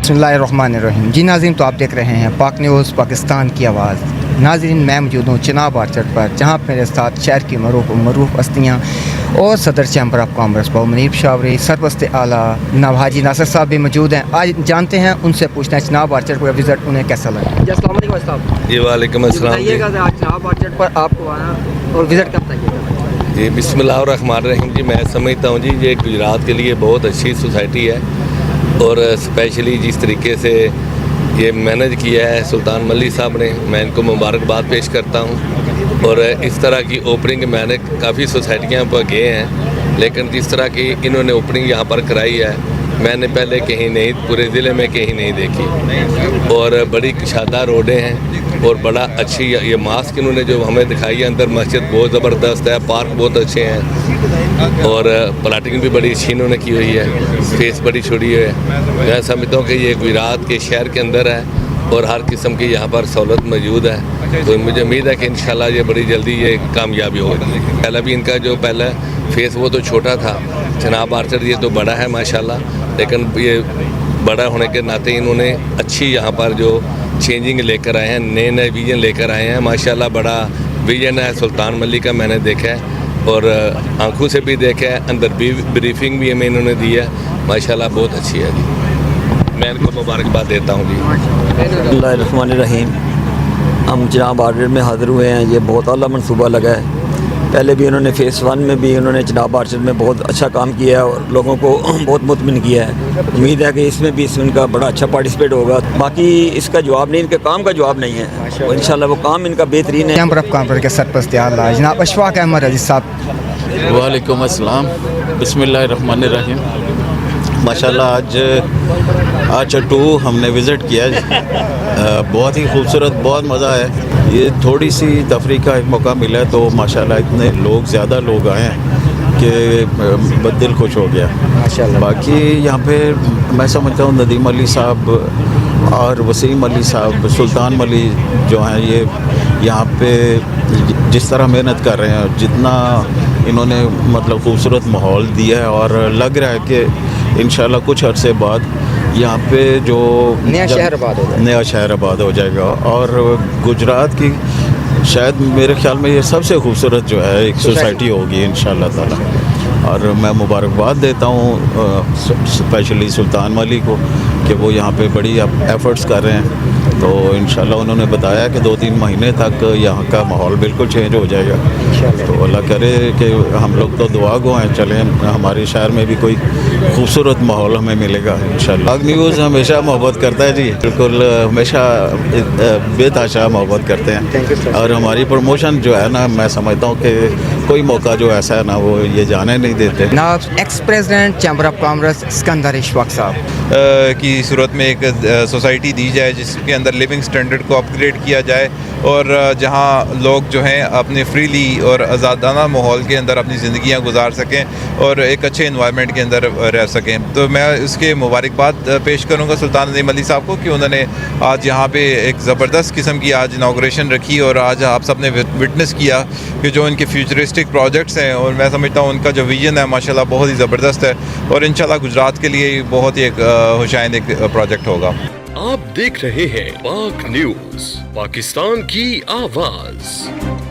बिस्मिल्लाहिर्रहमानिर्रहीम। जी नाज़रीन, तो आप देख रहे हैं पाक न्यूज़ पाकिस्तान की आवाज़। नाज़रीन, मैं मौजूद हूँ चिनाब आर्चर्ड पर, जहाँ मेरे साथ शहर की मरूफ हस्तियाँ और सदर चैम्बर ऑफ कॉमर्स बहु मुनीब शावरी, सरपरस्त आला जनाब हाजी नासिर साहब भी मौजूद हैं। आज जानते हैं, उनसे पूछते हैं चिनाब आर्चर्ड का विज़िट उन्हें कैसा लगा। जी अस्सलाम वालेकुम साहब। जी वालेकुम अस्सलाम। बताइएगा आज चिनाब आर्चर्ड पर आपको आना और विज़िट कब तक? जी बिस्मिल्लाहिर्रहमानिर्रहीम। जी मैं समझता हूँ जी ये गुजरात के लिए बहुत अच्छी सोसाइटी है और स्पेशली जिस तरीके से ये मैनेज किया है सुल्तान मल्ली साहब ने, मैं इनको मुबारकबाद पेश करता हूँ। और इस तरह की ओपनिंग मैंने काफ़ी सोसाइटियाँ पर गए हैं, लेकिन जिस तरह की इन्होंने ओपनिंग यहाँ पर कराई है मैंने पहले कहीं नहीं, पूरे ज़िले में कहीं नहीं देखी। और बड़ी कुशादा रोडें हैं और बड़ा अच्छी ये मास्क इन्होंने जो हमें दिखाई है, अंदर मस्जिद बहुत ज़बरदस्त है, पार्क बहुत अच्छे हैं और प्लाटिंग भी बड़ी अच्छी इन्होंने की हुई है, स्पेस बड़ी छोड़ी है। मैं समझता हूँ कि ये गुजरात के शहर के अंदर है और हर किस्म की यहाँ पर सहूलत मौजूद है, तो मुझे उम्मीद है कि इंशाल्लाह ये बड़ी जल्दी ये कामयाबी होगी। पहला भी इनका जो पहला फेस वो तो छोटा था, चिनाब आर्चर्ड ये तो बड़ा है माशाल्लाह, लेकिन ये बड़ा होने के नाते इन्होंने अच्छी यहाँ पर जो चेंजिंग लेकर आए हैं, नए नए विजन लेकर आए हैं माशाल्लाह। बड़ा विजन है सुल्तान मल्ली का, मैंने देखा है और आंखों से भी देखा है, अंदर भी ब्रीफिंग भी हमें इन्होंने दी है माशाल्लाह, बहुत अच्छी है जी। मैं इनको मुबारकबाद देता हूँ जी। बिस्मिल्लाहिर्रहमानिर्रहीम। हम चिनाब आर्चर्ड में हाज़िर हुए हैं, ये बहुत आला मनसूबा लगा है। पहले भी इन्होंने फ़ेज़ 1 में भी इन्होंने चिनाब आर्चर्ड में बहुत अच्छा काम किया है और लोगों को बहुत मुतमिन किया है। उम्मीद है कि इसमें भी इनका बड़ा अच्छा पार्टिसिपेट होगा। बाकी इसका जवाब नहीं, इनके काम का जवाब नहीं है, इंशाल्लाह वो काम इनका बेहतरीन है। चैम्बर ऑफ कॉमर्स के सरपरस्त आला जनाब अशफाक अहमद अजीज़ साहब। वालेकुम अस्सलाम। बिस्मिल्लाहिर्रहमानिर्रहीम। माशाल्लाह आज आर्चर्ड 2 हमने विज़िट किया, बहुत ही खूबसूरत, बहुत मज़ा है। ये थोड़ी सी तफरीह का एक मौका मिला है तो माशाल्लाह इतने लोग, ज़्यादा लोग आए हैं कि दिल खुश हो गया माशाल्लाह। बाकी यहाँ पे मैं समझता हूँ नदीम अली साहब और वसीम अली साहब, सुल्तान मली जो हैं, ये यहाँ पे जिस तरह मेहनत कर रहे हैं, जितना इन्होंने मतलब खूबसूरत माहौल दिया है और लग रहा है कि इंशाल्लाह कुछ अरसे बाद यहाँ पे जो नया शहर आबाद हो जाएगा और गुजरात की शायद मेरे ख्याल में ये सबसे खूबसूरत जो है एक सोसाइटी होगी इंशाल्लाह ताला। और मैं मुबारकबाद देता हूँ स्पेशली सुल्तान मली को कि वो यहाँ पे बड़ी एफ़र्ट्स कर रहे हैं, तो इंशाल्लाह उन्होंने बताया कि 2-3 महीने तक यहाँ का माहौल बिल्कुल चेंज हो जाएगा। तो अल्लाह करे कि हम लोग तो दुआ गो हैं, चलें हमारे शहर में भी कोई खूबसूरत माहौल हमें मिलेगा इंशाल्लाह। पाक न्यूज़ हमेशा मोहब्बत करता है जी, बिल्कुल हमेशा बेतहाशा मोहब्बत करते हैं और हमारी प्रमोशन जो है ना, मैं समझता हूँ कि कोई मौका जो ऐसा है ना वो ये जाने नहीं देते। जनाब ex president chamber of commerce Sikandar Ishfaq साहब की सूरत में एक सोसाइटी दी जाए जिसके अंदर लिविंग स्टैंडर्ड को अपग्रेड किया जाए और जहां लोग जो हैं अपने फ्रीली और आज़ादाना माहौल के अंदर अपनी ज़िंदगियां गुजार सकें और एक अच्छे इन्वायरमेंट के अंदर रह सकें। तो मैं इसके मुबारकबाद पेश करूंगा सुल्तान नदीम अली साहब को कि उन्होंने आज यहाँ पे एक ज़बरदस्त किस्म की आज इनाग्रेशन रखी और आज आप सब ने विटनेस किया कि जो इनके फ्यूचरिस्टिक प्रोजेक्ट्स हैं, और मैं समझता हूँ उनका जो विजन है माशाल्लाह बहुत ही ज़बरदस्त है और इंशाल्लाह गुजरात के लिए बहुत ही एक खुशाइंद एक प्रोजेक्ट होगा। आप देख रहे हैं पाक न्यूज़, पाकिस्तान की आवाज़।